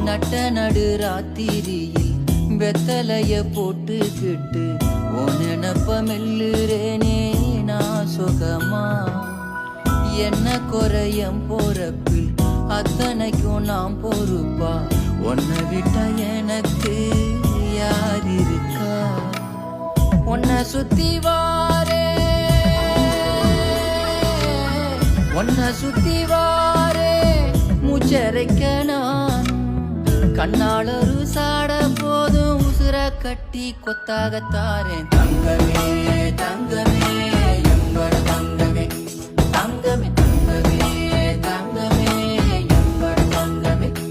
நட்ட நடு ராத்திரியில் வெத்தலைய போட்டுக்கிட்டு உன் நினப்ப மெல்லுறேனே நான் சுகமா. என்ன குறையம் போறப்பில் அத்தனைக்கும் நாம் பொறுப்பா. உன்னை விட்டா எனக்கு யார் இருக்கா? உன்னை சுத்தி வாரே, உன்னை சுத்தி வாரே மூச்சரைக்க நான். கண்ணாளரு சாட போதும் உசுர கட்டி கொத்தாகத்தாரேன். தங்கமே தங்கமே எங்களோட தங்கமே தங்கமே.